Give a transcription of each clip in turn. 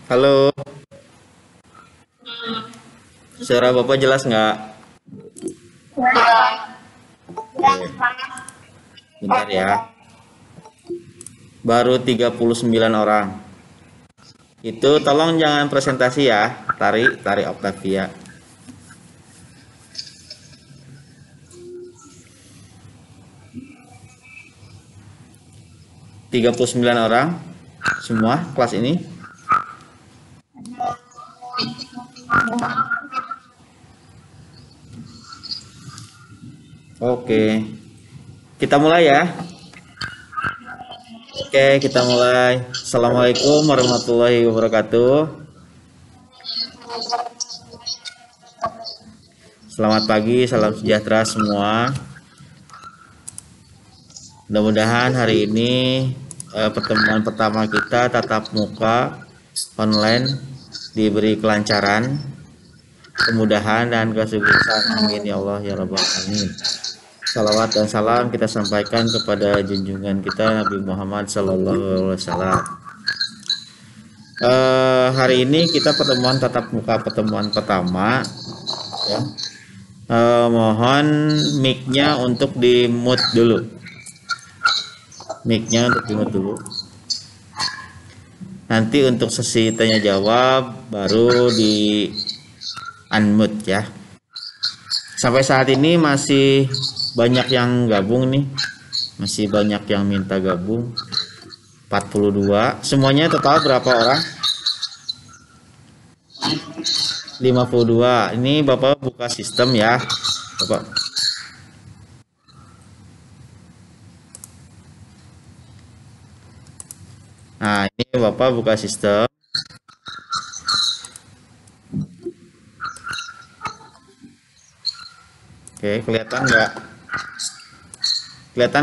Halo, suara Bapak jelas nggak? Oke, bentar ya. Baru 39 orang. Itu tolong jangan presentasi ya. Tarik Octavia. Tiga puluh sembilan orang semua kelas ini. Oke. Kita mulai ya. Oke, kita mulai. Assalamualaikum warahmatullahi wabarakatuh. Selamat pagi, salam sejahtera semua. Mudah-mudahan hari ini pertemuan pertama kita tatap muka online diberi kelancaran, kemudahan dan kesuksesan. Amin ya Allah ya Rabbal alamin. Salawat dan salam kita sampaikan kepada junjungan kita Nabi Muhammad Sallallahu Alaihi Wasallam. Hari ini kita pertemuan tatap muka pertemuan pertama. Ya. Mohon mic-nya untuk di mute dulu. Mic-nya untuk di mute dulu. Nanti untuk sesi tanya jawab baru di unmute ya. Sampai saat ini masih banyak yang gabung nih, masih banyak yang minta gabung. 42. Semuanya total berapa orang? 52. Ini Bapak buka sistem ya Bapak. Nah ini Bapak buka sistem. Oke, kelihatan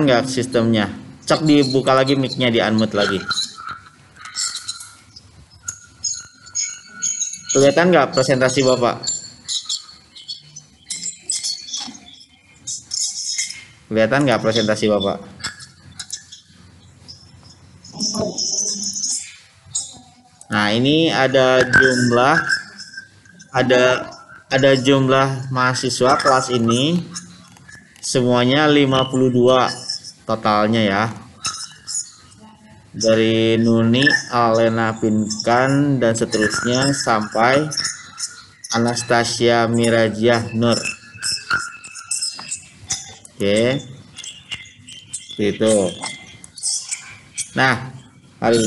nggak sistemnya? Cek dibuka lagi mic-nya, di unmute lagi. Kelihatan nggak presentasi Bapak? Kelihatan nggak presentasi Bapak? Nah ini ada jumlah mahasiswa kelas ini semuanya 52 totalnya ya. Dari Nuni, Alena Pinkan dan seterusnya sampai Anastasia Mirajiah Nur. Oke. Gitu. Nah, hari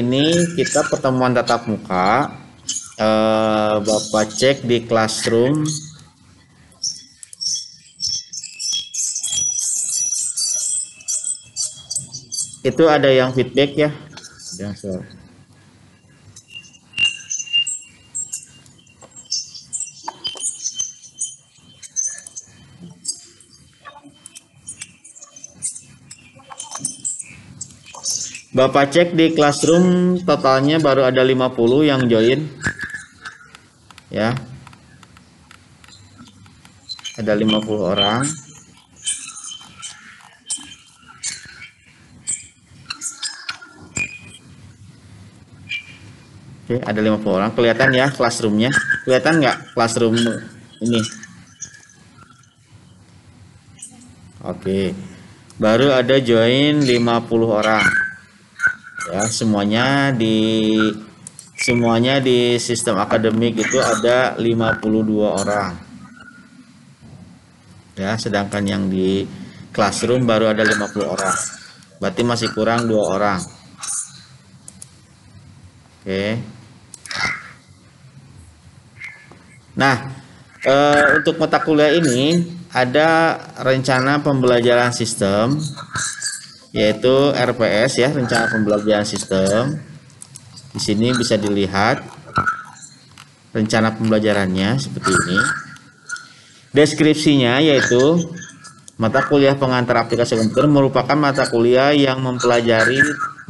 ini kita pertemuan tatap muka. Bapak cek di classroom. Itu ada yang feedback ya? Yang Bapak cek di classroom totalnya baru ada 50 yang join. Ya. Ada 50 orang. Oke, ada 50 orang. Kelihatan ya classroomnya? Kelihatan nggak classroom ini? Oke. Baru ada join 50 orang. Ya, semuanya di sistem akademik itu ada 52 orang. Ya, sedangkan yang di classroom baru ada 50 orang. Berarti masih kurang 2 orang. Oke. Nah, untuk mata kuliah ini ada rencana pembelajaran sistem, yaitu RPS ya, rencana pembelajaran sistem. Di sini bisa dilihat rencana pembelajarannya seperti ini. Deskripsinya yaitu mata kuliah pengantar aplikasi komputer merupakan mata kuliah yang mempelajari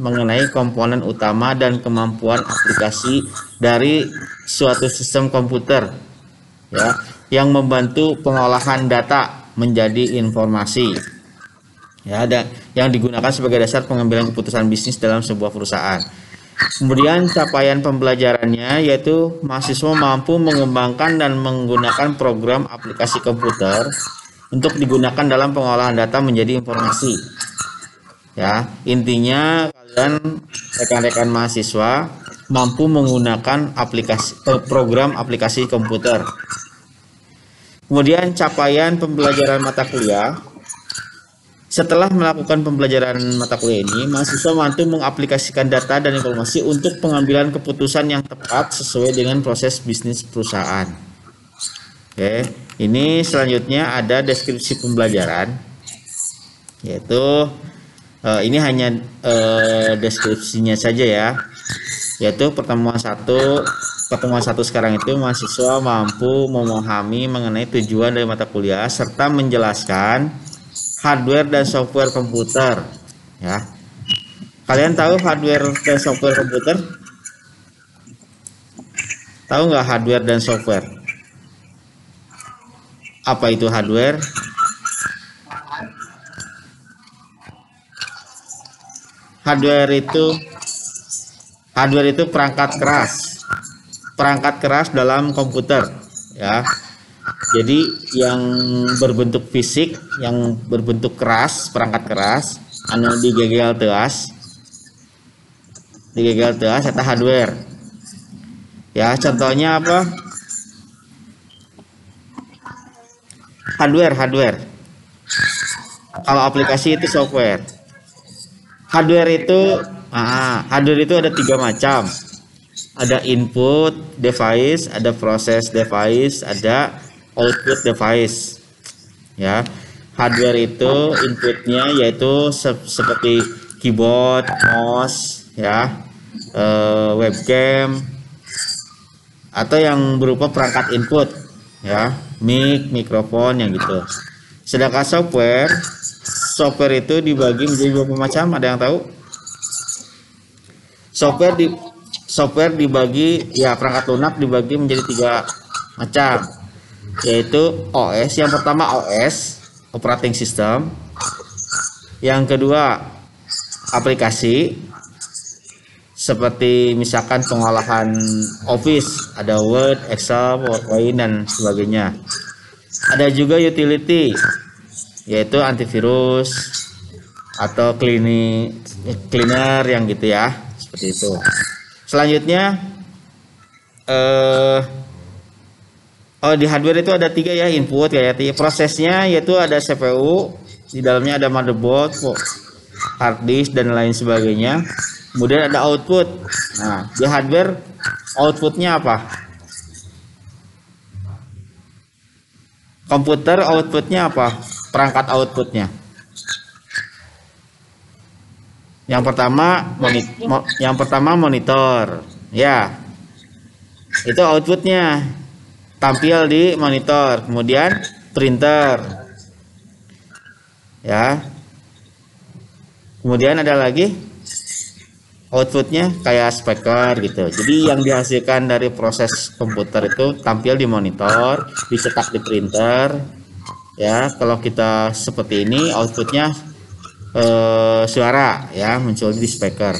mengenai komponen utama dan kemampuan aplikasi dari suatu sistem komputer ya, yang membantu pengolahan data menjadi informasi. Ya, ada yang digunakan sebagai dasar pengambilan keputusan bisnis dalam sebuah perusahaan. Kemudian capaian pembelajarannya yaitu mahasiswa mampu mengembangkan dan menggunakan program aplikasi komputer untuk digunakan dalam pengolahan data menjadi informasi. Ya, intinya kalian rekan-rekan mahasiswa mampu menggunakan program aplikasi komputer. Kemudian capaian pembelajaran mata kuliah. Setelah melakukan pembelajaran mata kuliah ini, mahasiswa mampu mengaplikasikan data dan informasi untuk pengambilan keputusan yang tepat sesuai dengan proses bisnis perusahaan. Oke, ini selanjutnya ada deskripsi pembelajaran, yaitu ini hanya deskripsinya saja ya, yaitu pertemuan satu sekarang itu mahasiswa mampu memahami mengenai tujuan dari mata kuliah serta menjelaskan hardware dan software komputer. Ya, kalian tahu hardware dan software komputer? Tahu nggak hardware dan software? Apa itu hardware? Hardware itu perangkat keras dalam komputer, ya. Jadi yang berbentuk fisik, yang berbentuk keras, perangkat keras, anu digegel teas eta hardware. Ya, contohnya apa? Hardware. Kalau aplikasi itu software. Hardware itu ada 3 macam. Ada input device, ada process device, ada output device. Ya, hardware itu inputnya yaitu seperti keyboard, mouse, ya, webcam, atau yang berupa perangkat input, ya, mikrofon yang gitu. Sedangkan software itu dibagi menjadi beberapa macam. Ada yang tahu? Software dibagi, ya, perangkat lunak dibagi menjadi 3 macam, yaitu OS. Yang pertama OS, operating system. Yang kedua aplikasi, seperti misalkan pengolahan Office, ada Word, Excel, PowerPoint dan sebagainya. Ada juga utility, yaitu antivirus atau cleaner yang gitu ya, seperti itu. Selanjutnya di hardware itu ada 3 ya, input kayak prosesnya, yaitu ada CPU, di dalamnya ada motherboard, hard disk dan lain sebagainya. Kemudian ada output. Nah, di hardware outputnya apa? Komputer outputnya apa? Perangkat outputnya. Yang pertama monitor, ya, itu outputnya tampil di monitor. Kemudian printer, ya. Kemudian ada lagi outputnya kayak speaker gitu. Jadi yang dihasilkan dari proses komputer itu tampil di monitor, dicetak di printer, ya. Kalau kita seperti ini outputnya suara, ya, muncul di speaker.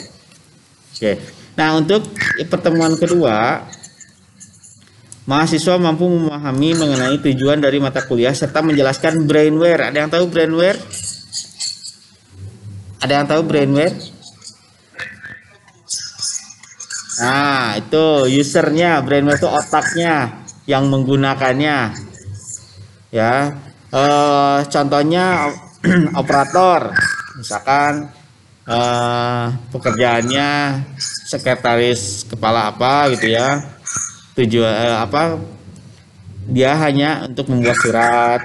Oke. Nah, untuk pertemuan kedua, mahasiswa mampu memahami mengenai tujuan dari mata kuliah serta menjelaskan brainware. Ada yang tahu brainware? Ada yang tahu brainware? Nah, itu usernya. Brainware itu otaknya yang menggunakannya, ya. Contohnya operator, misalkan pekerjaannya sekretaris kepala apa gitu ya, tujuan dia hanya untuk membuat surat,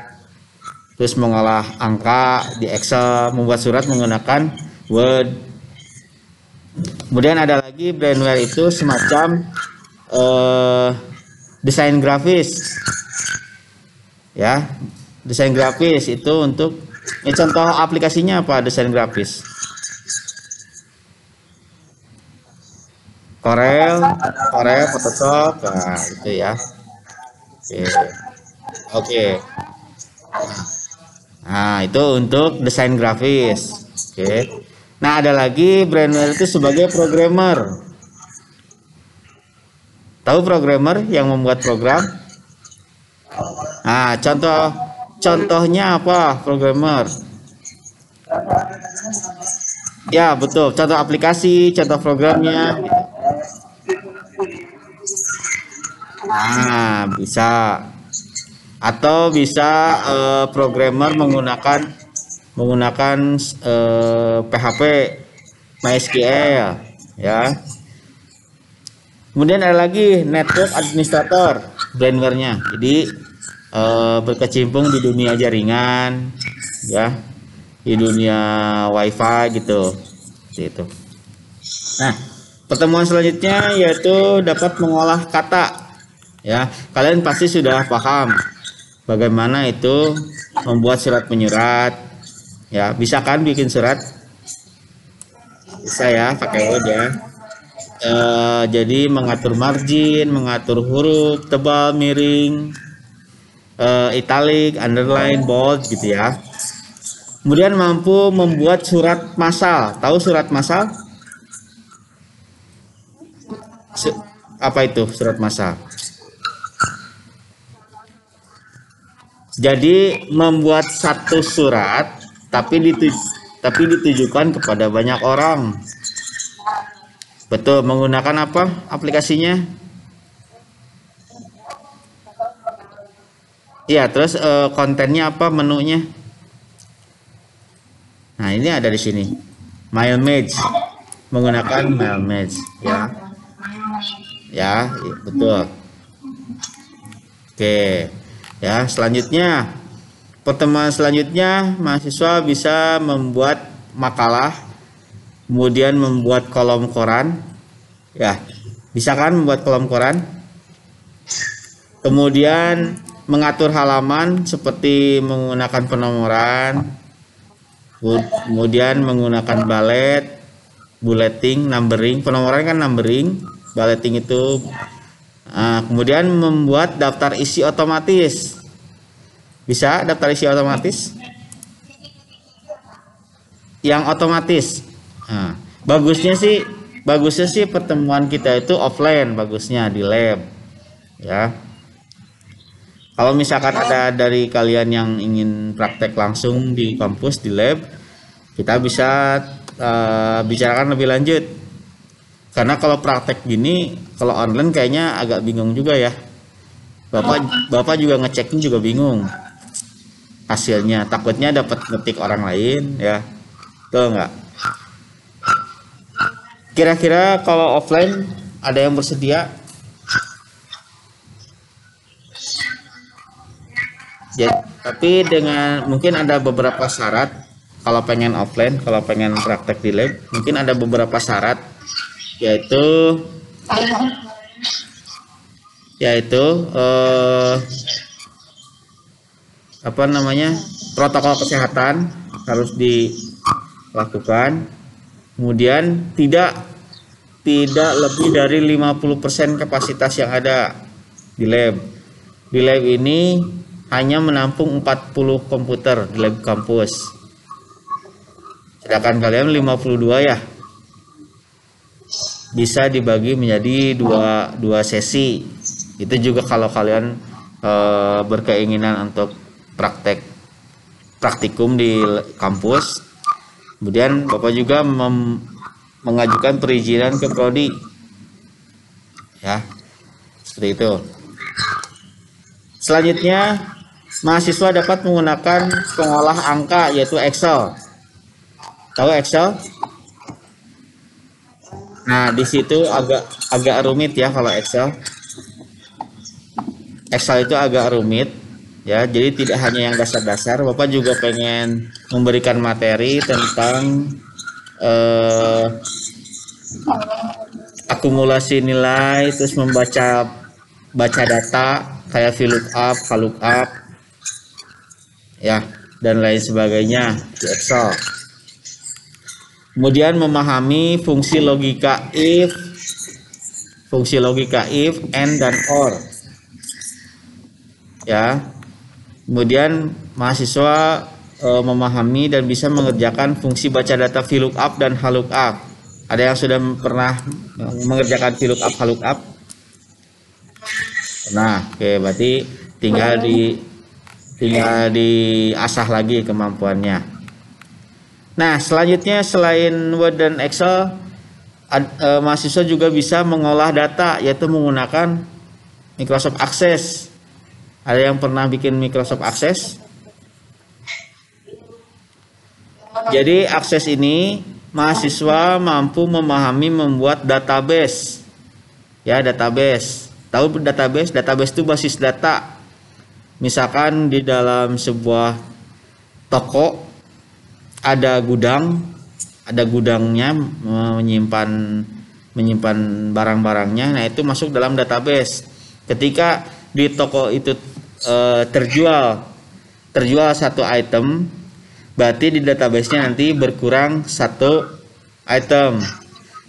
terus mengolah angka di Excel, membuat surat menggunakan Word. Kemudian ada lagi brainware itu semacam desain grafis, ya. Desain grafis itu untuk contoh aplikasinya apa desain grafis? Corel, Photoshop, nah itu ya. Oke. Nah, itu untuk desain grafis. Oke. Nah, ada lagi brainware itu sebagai programmer. Tahu programmer yang membuat program? Nah, contohnya apa programmer? Ya, betul. Contoh aplikasi, contoh programnya. Nah, bisa. Atau bisa programmer menggunakan PHP, MySQL, ya. Kemudian ada lagi network administrator, VMware-nya. Jadi berkecimpung di dunia jaringan, ya, di dunia WiFi gitu, seperti itu. Nah, pertemuan selanjutnya yaitu dapat mengolah kata. Ya, kalian pasti sudah paham bagaimana itu membuat surat menyurat. Ya, bisa kan bikin surat? Bisa ya, pakai Word ya. Jadi mengatur margin, mengatur huruf tebal, miring, italic, underline, bold gitu ya. Kemudian mampu membuat surat massal. Tahu surat massal? Apa itu surat massal? Jadi membuat satu surat tapi ditujukan kepada banyak orang. Betul, menggunakan apa aplikasinya? Iya, terus kontennya apa, menunya? Nah, ini ada di sini. Mailmage. Menggunakan Mailmage, ya. Ya, betul. Oke. Ya, selanjutnya pertemuan selanjutnya mahasiswa bisa membuat makalah, kemudian membuat kolom koran. Ya, bisa kan membuat kolom koran? Kemudian mengatur halaman seperti menggunakan penomoran, kemudian menggunakan bulleting, numbering. Penomoran kan numbering, bulleting itu. Kemudian membuat daftar isi otomatis. Bisa daftar isi otomatis? Yang otomatis. Nah, bagusnya sih pertemuan kita itu offline, bagusnya di lab. Ya. Kalau misalkan ada dari kalian yang ingin praktek langsung di kampus di lab, kita bisa bicarakan lebih lanjut. Karena kalau praktek gini, kalau online kayaknya agak bingung juga ya. Bapak juga ngeceknya juga bingung hasilnya. Takutnya dapat ngetik orang lain ya. Betul nggak? Kira-kira kalau offline ada yang bersedia? Ya, tapi dengan mungkin ada beberapa syarat. Kalau pengen offline, kalau pengen praktek di lab, mungkin ada beberapa syarat, yaitu apa namanya, protokol kesehatan harus dilakukan. Kemudian tidak lebih dari 50% kapasitas yang ada di lab. Di lab ini hanya menampung 40 komputer di lab kampus, sedangkan kalian 52 ya. Bisa dibagi menjadi dua sesi. Itu juga kalau kalian berkeinginan untuk praktikum di kampus. Kemudian Bapak juga mengajukan perizinan ke prodi. Ya. Seperti itu. Selanjutnya, mahasiswa dapat menggunakan pengolah angka yaitu Excel. Tahu Excel? Nah, di situ agak rumit ya kalau Excel. Excel itu agak rumit ya. Jadi tidak hanya yang dasar-dasar, Bapak juga pengen memberikan materi tentang akumulasi nilai, terus baca data kayak VLOOKUP, KLOOKUP ya, dan lain sebagainya di Excel. Kemudian memahami fungsi logika if, and dan or. Ya. Kemudian mahasiswa memahami dan bisa mengerjakan fungsi baca data VLOOKUP dan HLOOKUP. Ada yang sudah pernah mengerjakan VLOOKUP, HLOOKUP? Nah, oke, berarti tinggal diasah lagi kemampuannya. Nah, selanjutnya selain Word dan Excel, mahasiswa juga bisa mengolah data, yaitu menggunakan Microsoft Access. Ada yang pernah bikin Microsoft Access? Jadi akses ini mahasiswa mampu memahami membuat database. Ya, database. Tahu database? Database itu basis data. Misalkan di dalam sebuah toko ada gudangnya menyimpan barang-barangnya. Nah, itu masuk dalam database. Ketika di toko itu terjual satu item, berarti di database-nya nanti berkurang satu item.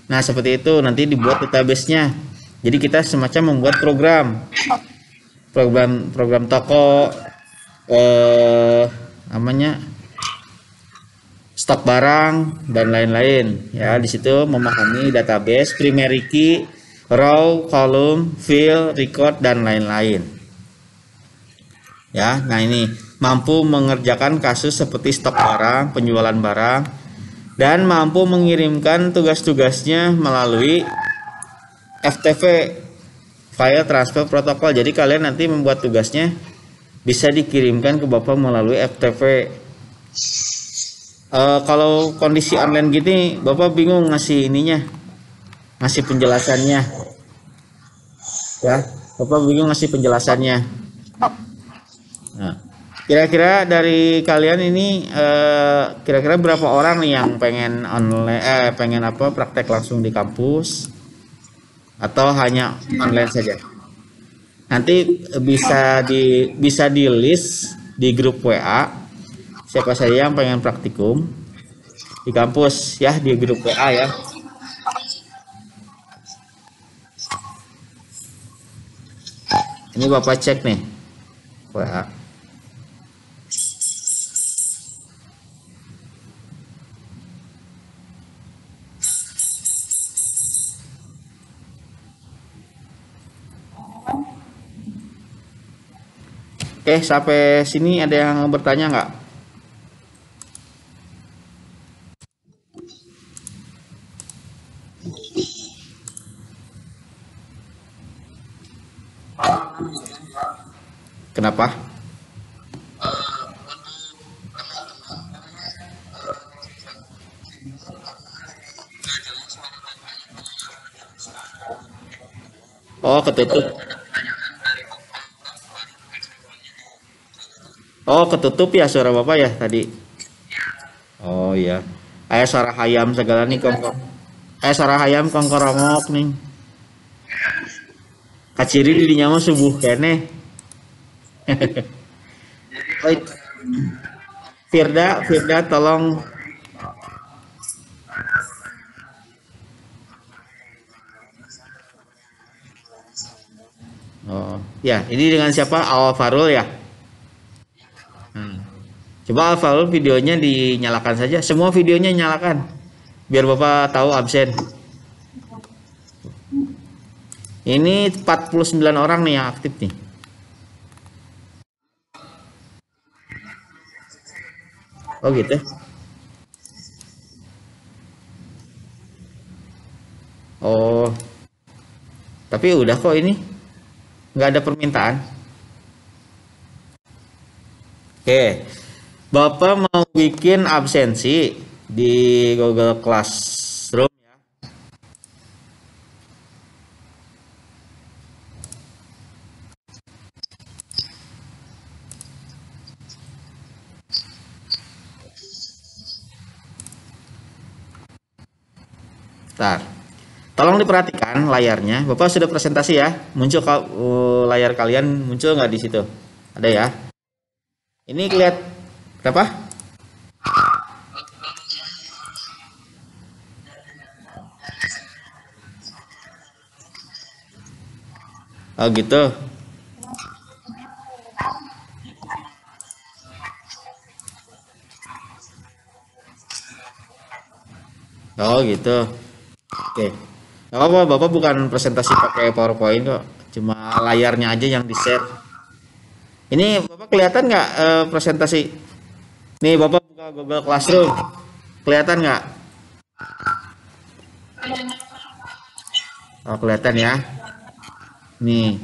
Nah, seperti itu nanti dibuat database-nya. Jadi kita semacam membuat program toko, namanya stok barang dan lain-lain. Ya, di situ memahami database, primary key, row, column, field, record dan lain-lain. Ya, nah ini mampu mengerjakan kasus seperti stok barang, penjualan barang, dan mampu mengirimkan tugas-tugasnya melalui FTP, file transfer protocol. Jadi kalian nanti membuat tugasnya bisa dikirimkan ke Bapak melalui FTP. Kalau kondisi online gini, Bapak bingung ngasih penjelasannya. Ya, Bapak bingung ngasih penjelasannya. Nah, kira-kira dari kalian ini kira-kira berapa orang nih yang pengen pengen praktek langsung di kampus atau hanya online saja? Nanti bisa di list di grup WA siapa saja yang pengen praktikum di kampus ya, di grup WA ya. Ini Bapak cek nih WA. Oke, sampai sini ada yang bertanya nggak? Kenapa? Oh, ketutup. Oh, ketutup ya suara Bapak ya tadi. Oh iya. Kayak suara hayam segala nih kongkong. Kayak suara hayam kongkorongok nih. Kaciri dirinya mah subuh kene. Oh, Firda tolong. Oh, ya, ini dengan siapa? Awal Farul ya? Hmm. Coba Alfarul videonya dinyalakan saja. Semua videonya nyalakan. Biar Bapak tahu absen. Ini 49 orang nih yang aktif nih. Oh gitu. Oh, tapi udah kok ini. Nggak ada permintaan. Oke. Bapak mau bikin absensi di Google Classroom ya. Bentar. Tolong diperhatikan layarnya. Bapak sudah presentasi ya. Muncul layar kalian muncul nggak di situ? Ada ya. Ini lihat apa? Oh gitu. Oh gitu. Oke. Gak apa-apa, Bapak bukan presentasi pakai PowerPoint kok. cuma layarnya aja yang di share. Ini Bapak kelihatan nggak presentasi? Nih Bapak buka Google Classroom, kelihatan nggak? Oh kelihatan ya. Nih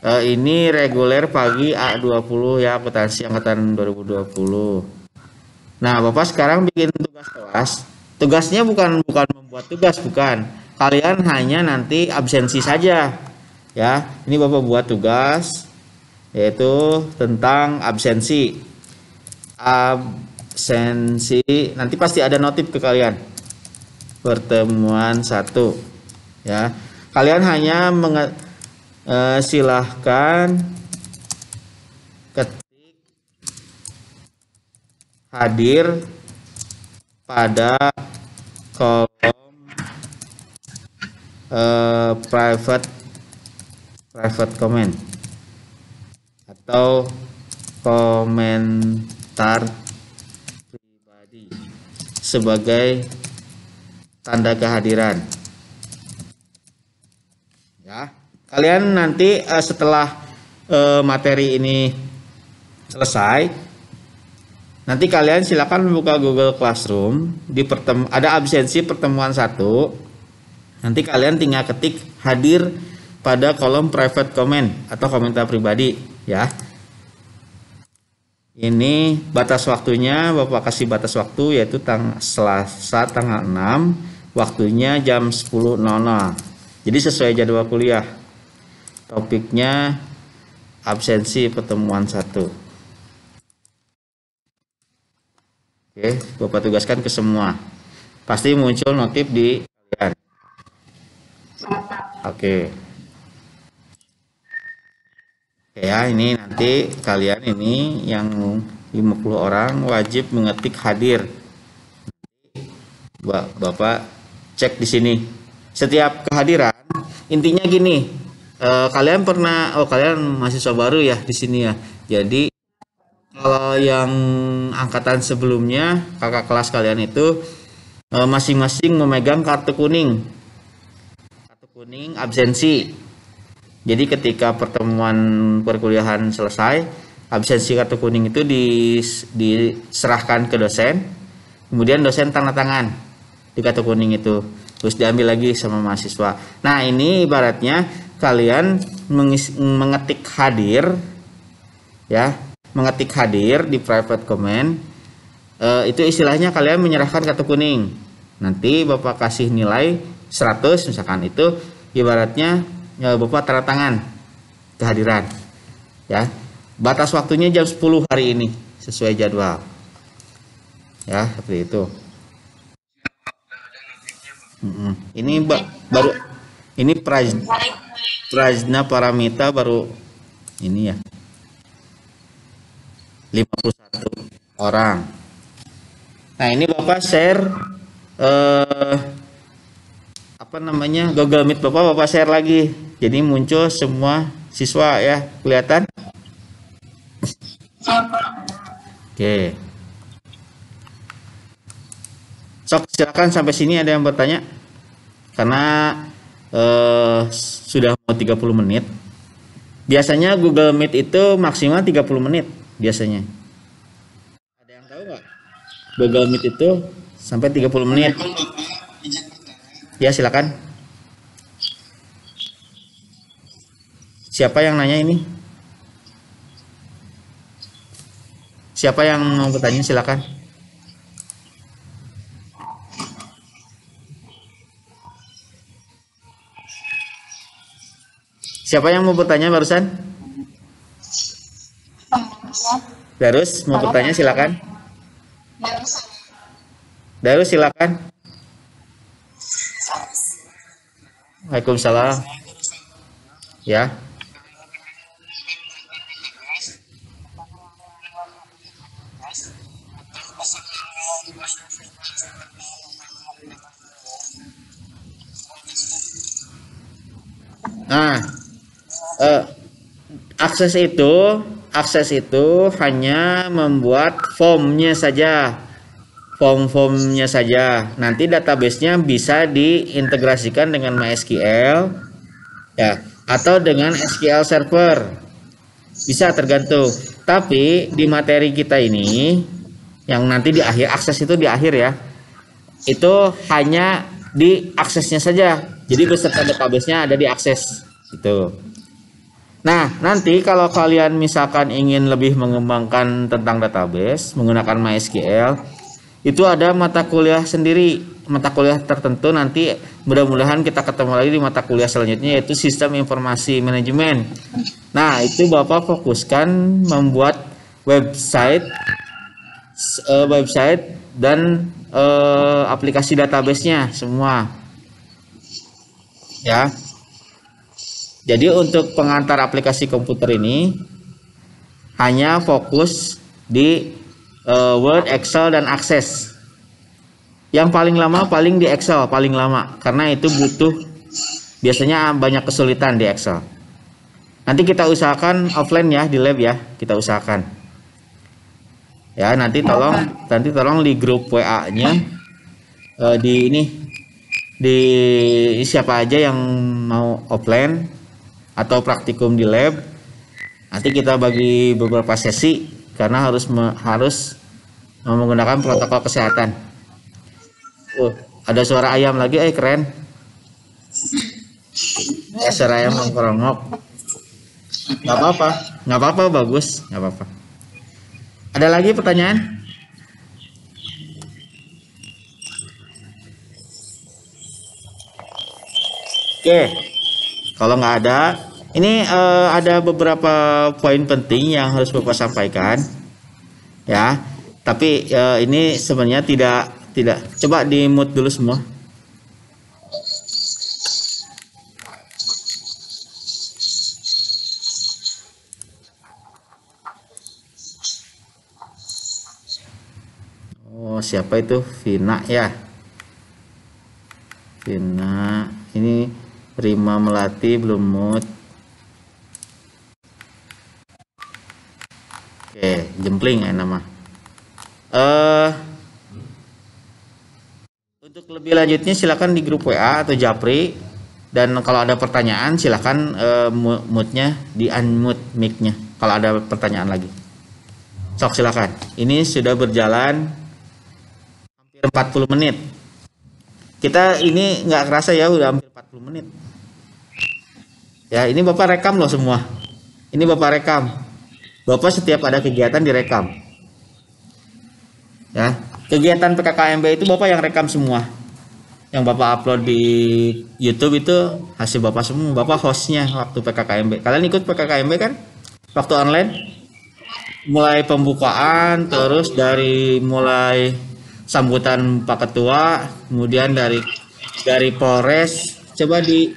ini reguler pagi A20 ya, akuntansi angkatan 2020. Nah Bapak sekarang bikin tugas kelas. Tugasnya bukan membuat tugas, bukan. Kalian hanya nanti absensi saja. Ya, ini Bapak buat tugas yaitu tentang absensi. Absensi nanti pasti ada notif ke kalian. Pertemuan 1 ya. Kalian hanya silahkan ketik hadir pada kolom private comment atau komentar pribadi sebagai tanda kehadiran ya. Kalian nanti setelah materi ini selesai, nanti kalian silakan membuka Google Classroom, ada absensi pertemuan 1. Nanti kalian tinggal ketik hadir pada kolom private comment atau komentar pribadi ya. Ini batas waktunya, Bapak kasih batas waktu yaitu Selasa tanggal 6, waktunya jam 10.00. Jadi sesuai jadwal kuliah. Topiknya absensi pertemuan 1. Oke, Bapak tugaskan ke semua. Pasti muncul notif di kalian. Oke. Oke ya, ini nanti kalian ini yang 50 orang wajib mengetik hadir. Bapak cek di sini. Setiap kehadiran, intinya gini, kalian mahasiswa baru ya di sini ya. Jadi kalau yang angkatan sebelumnya, kakak kelas kalian itu masing-masing memegang kartu kuning absensi. Jadi ketika pertemuan perkuliahan selesai, absensi kartu kuning itu diserahkan ke dosen, kemudian dosen tanda tangan di kartu kuning itu, terus diambil lagi sama mahasiswa. Nah ini ibaratnya kalian mengetik hadir ya, mengetik hadir di private comment, itu istilahnya kalian menyerahkan kartu kuning. Nanti Bapak kasih nilai 100 misalkan, itu ibaratnya ya, Bapak tanda tangan kehadiran ya. Batas waktunya jam 10 hari ini sesuai jadwal ya, seperti itu. Ini baru ini Prajna Paramita baru ini ya, 51 orang. Nah ini Bapak share Google Meet Bapak share lagi, jadi muncul semua siswa ya, kelihatan. Oke, sok silakan sampai sini ada yang bertanya, karena sudah mau 30 menit. Biasanya Google Meet itu maksimal 30 menit biasanya. Ada yang tahu nggak? Google Meet itu sampai 30 menit. Ya silakan. Siapa yang nanya ini? Siapa yang mau bertanya silakan. Siapa yang mau bertanya barusan? Darus mau bertanya silakan. Darus silakan. Waalaikumsalam. Ya. Nah, akses itu hanya membuat formnya saja, form-formnya saja. Nanti databasenya bisa diintegrasikan dengan MySQL. Ya, atau dengan SQL Server. Bisa tergantung. Tapi di materi kita ini yang nanti di akhir, akses itu di akhir ya. Itu hanya di aksesnya saja. Jadi beserta database-nya ada di akses gitu. Nah, nanti kalau kalian misalkan ingin lebih mengembangkan tentang database menggunakan MySQL, itu ada mata kuliah sendiri, mata kuliah tertentu. Nanti mudah-mudahan kita ketemu lagi di mata kuliah selanjutnya, yaitu Sistem Informasi Manajemen. Nah, itu Bapak fokuskan membuat website dan aplikasi database-nya semua ya. Jadi untuk pengantar aplikasi komputer ini hanya fokus di Word, Excel, dan Access. Yang paling lama paling di Excel, paling lama, karena itu butuh biasanya banyak kesulitan di Excel. Nanti kita usahakan offline ya, di lab ya, kita usahakan. Ya, nanti tolong di grup WA-nya di siapa aja yang mau offline atau praktikum di lab. Nanti kita bagi beberapa sesi karena harus menggunakan protokol kesehatan. Ada suara ayam lagi, keren. Suara ayam mengkorongok. Nggak apa-apa, bagus, nggak apa-apa. Ada lagi pertanyaan? Oke, kalau nggak ada, ini ada beberapa poin penting yang harus Bapak sampaikan, ya. Tapi ini sebenarnya tidak. Coba di mute dulu semua. Oh, siapa itu? Vina ya. Vina. Ini Rima Melati belum mute. Oke, jempling ya nama. Untuk lebih lanjutnya silakan di grup WA atau Japri, dan kalau ada pertanyaan silakan mute-nya di unmute mic-nya kalau ada pertanyaan lagi. Sok silakan. Ini sudah berjalan hampir 40 menit. Kita ini nggak kerasa ya udah hampir 40 menit. Ya, ini Bapak rekam loh semua. Ini Bapak rekam. Bapak setiap ada kegiatan direkam. Ya, kegiatan PKKMB itu Bapak yang rekam semua. Yang Bapak upload di YouTube itu hasil Bapak semua. Bapak hostnya waktu PKKMB. Kalian ikut PKKMB kan? Waktu online? Mulai pembukaan, terus dari mulai sambutan Pak Ketua, kemudian dari Polres. Coba di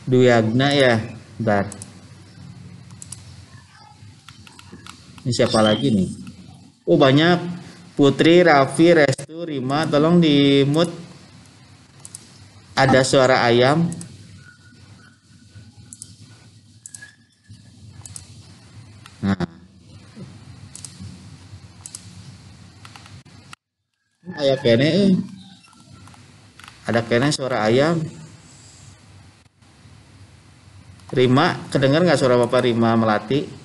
Dwi Agna ya, bentar. Ini siapa lagi nih? Oh banyak. Putri, Raffi, Restu, Rima, tolong di mute. Ada suara ayam. Nah. Ayam kene, ada kene suara ayam. Rima, kedengar nggak suara Bapak Rima Melati?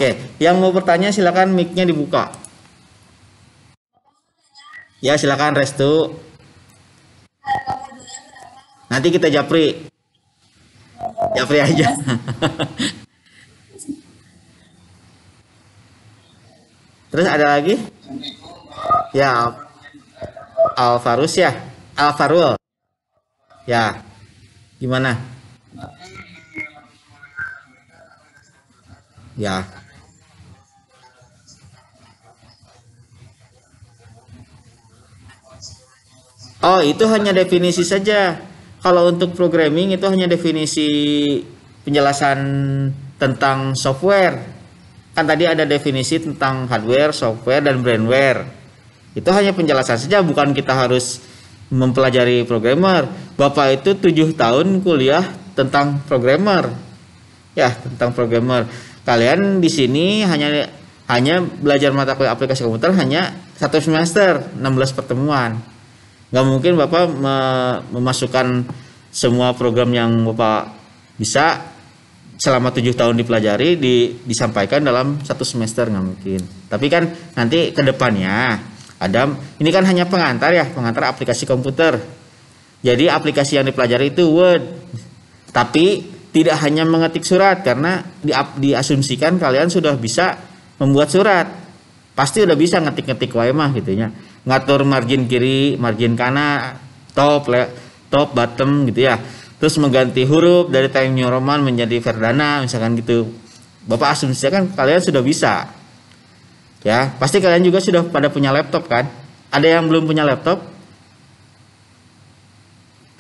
Oke, yang mau bertanya silakan mic-nya dibuka. Ya, silakan Restu. Nanti kita Japri aja. Terus ada lagi? Ya, Alfarus ya, Alfarul. Ya, gimana? Ya. Oh, itu hanya definisi saja. Kalau untuk programming itu hanya definisi penjelasan tentang software. Kan tadi ada definisi tentang hardware, software, dan brainware. Itu hanya penjelasan saja, bukan kita harus mempelajari programmer. Bapak itu 7 tahun kuliah tentang programmer. Ya, tentang programmer. Kalian di sini hanya belajar mata kuliah aplikasi komputer hanya 1 semester, 16 pertemuan. Nggak mungkin Bapak memasukkan semua program yang Bapak bisa selama 7 tahun dipelajari disampaikan dalam 1 semester, nggak mungkin. Tapi kan nanti ke depannya ada, ini kan hanya pengantar ya, pengantar aplikasi komputer. Jadi aplikasi yang dipelajari itu Word. Tapi tidak hanya mengetik surat, karena diasumsikan kalian sudah bisa membuat surat. Pasti udah bisa ngetik-ngetik wae mah gitu ya. Ngatur margin kiri, margin kanan, top, bottom gitu ya. Terus mengganti huruf dari Times New Roman menjadi Verdana misalkan gitu. Bapak asumsikan kalian sudah bisa. Ya, pasti kalian juga sudah pada punya laptop kan? Ada yang belum punya laptop?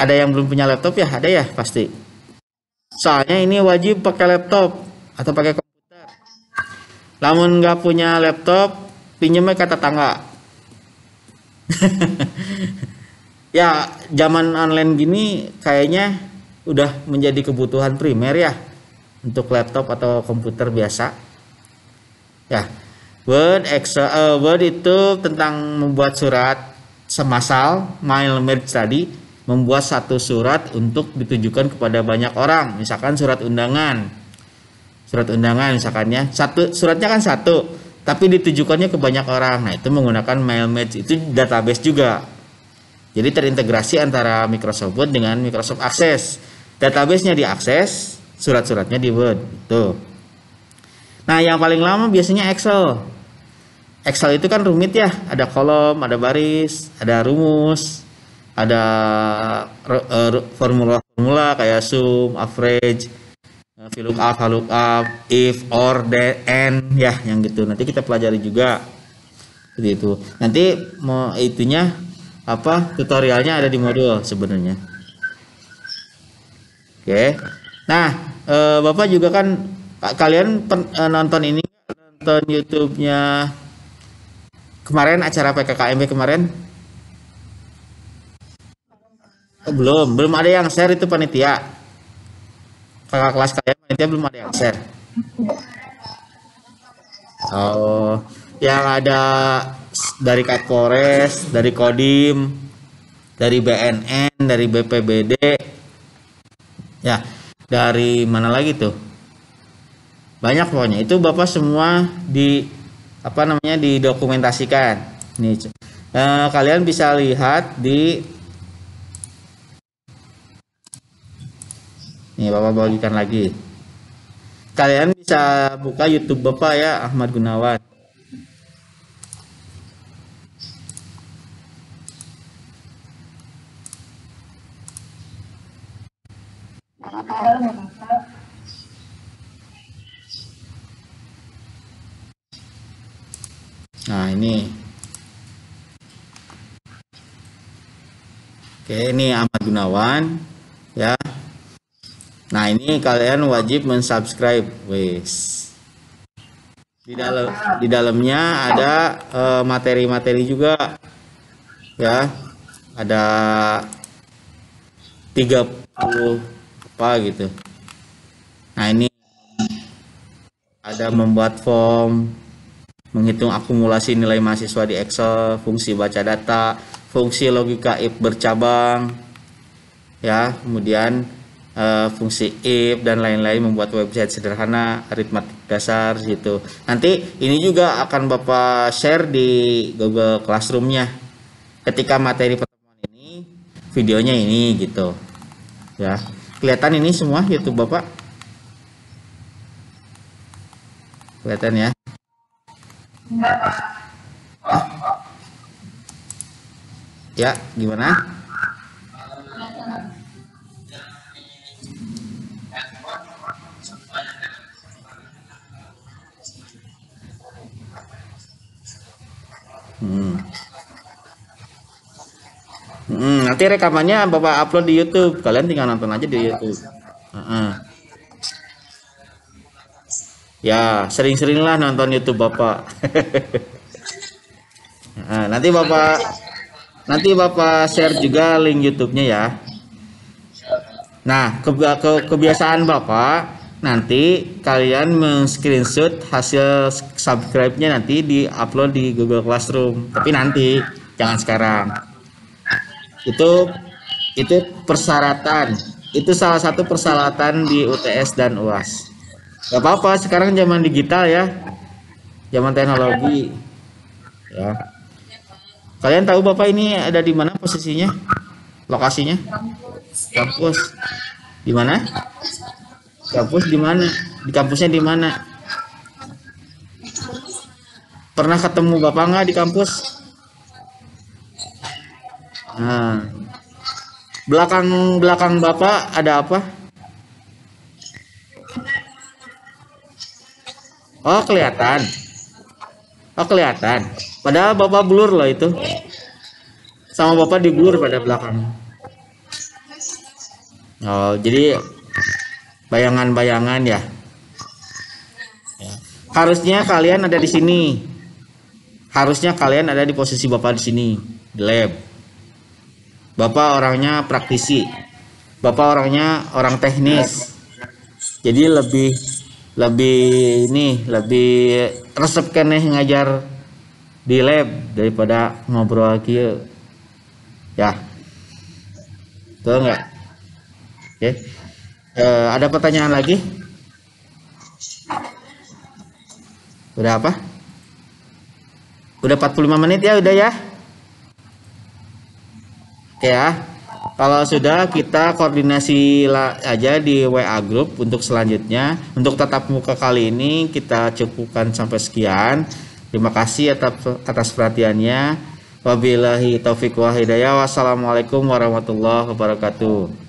Ada yang belum punya laptop ya? Ada ya pasti. Soalnya ini wajib pakai laptop atau pakai komputer. Lamun nggak punya laptop, pinjemnya kata tangga. Ya, zaman online gini kayaknya udah menjadi kebutuhan primer ya untuk laptop atau komputer biasa. Ya, Word itu tentang membuat surat semasal, mail merge tadi, membuat satu surat untuk ditujukan kepada banyak orang, misalkan surat undangan misalkannya suratnya kan satu, tapi ditujukannya ke banyak orang. Nah, itu menggunakan mail merge, itu database juga. Jadi terintegrasi antara Microsoft Word dengan Microsoft Access. Database-nya diakses, surat-suratnya di Word. Tuh. Nah, yang paling lama biasanya Excel. Excel itu kan rumit ya, ada kolom, ada baris, ada rumus, ada formula-formula kayak sum, average, VLOOKUP, VLOOKUP, if, or, then, and, ya, yang gitu. Nanti kita pelajari juga. Seperti itu. Nanti mau itunya apa, tutorialnya ada di modul sebenarnya. Oke. Nah, Bapak juga kan kalian nonton ini, nonton YouTube-nya kemarin acara PKKMB kemarin? Oh, belum ada yang share itu panitia. Kakak kelas kalian panitia belum ada yang share. Oh, yang ada dari Kapolres, dari Kodim, dari BNN, dari BPBD, ya, dari mana lagi tuh? Banyak pokoknya. Itu Bapak semua didokumentasikan. Nih, kalian bisa lihat di, nih Bapak bagikan lagi. Kalian bisa buka YouTube Bapak ya, Ahmad Gunawan. Nah, ini. Oke, ini Ahmad Gunawan ya. Nah, ini kalian wajib mensubscribe, wes. Di dalamnya ada materi-materi juga ya. Ada 30 apa gitu. Nah, ini ada membuat form, menghitung akumulasi nilai mahasiswa di Excel, fungsi baca data, fungsi logika if bercabang, ya, kemudian fungsi if dan lain-lain, membuat website sederhana, aritmatik dasar gitu. Nanti ini juga akan Bapak share di Google Classroom-nya. Ketika materi pertemuan ini, videonya ini gitu. Ya, kelihatan ini semua YouTube Bapak? Kelihatan ya? Ya, gimana? Nanti rekamannya Bapak upload di YouTube. Kalian tinggal nonton aja di YouTube. Ya, sering-seringlah nonton YouTube Bapak. Nanti Bapak share juga link YouTube-nya ya. Nah, kebiasaan Bapak nanti kalian men-screenshot hasil subscribe-nya nanti di-upload di Google Classroom, tapi nanti, jangan sekarang. Itu persyaratan. Itu salah satu persyaratan di UTS dan UAS. Gak apa-apa, sekarang zaman digital ya, zaman teknologi. Ya. Kalian tahu Bapak ini ada di mana posisinya? Lokasinya? Kampus. Di mana? Kampus di mana? Di kampusnya di mana? Pernah ketemu Bapak nggak di kampus? Nah, belakang Bapak ada apa? Oh, kelihatan. Oh, kelihatan. Padahal Bapak blur loh itu. Sama Bapak di blur pada belakang. Oh, jadi bayangan-bayangan ya. Harusnya kalian ada di sini. Harusnya kalian ada di posisi Bapak di sini, di lab. Bapak orangnya praktisi. Bapak orangnya orang teknis. Jadi lebih resep keneh ngajar di lab daripada ngobrol kieu. Ya. Betul enggak? Oke. Ada pertanyaan lagi? Udah apa? Udah 45 menit ya, udah ya. Oke ya. Kalau sudah, kita koordinasi aja di WA group untuk selanjutnya. Untuk tatap muka kali ini kita cukupkan sampai sekian. Terima kasih atas perhatiannya. Wabillahi taufiq wa hidayah. Wassalamualaikum warahmatullahi wabarakatuh.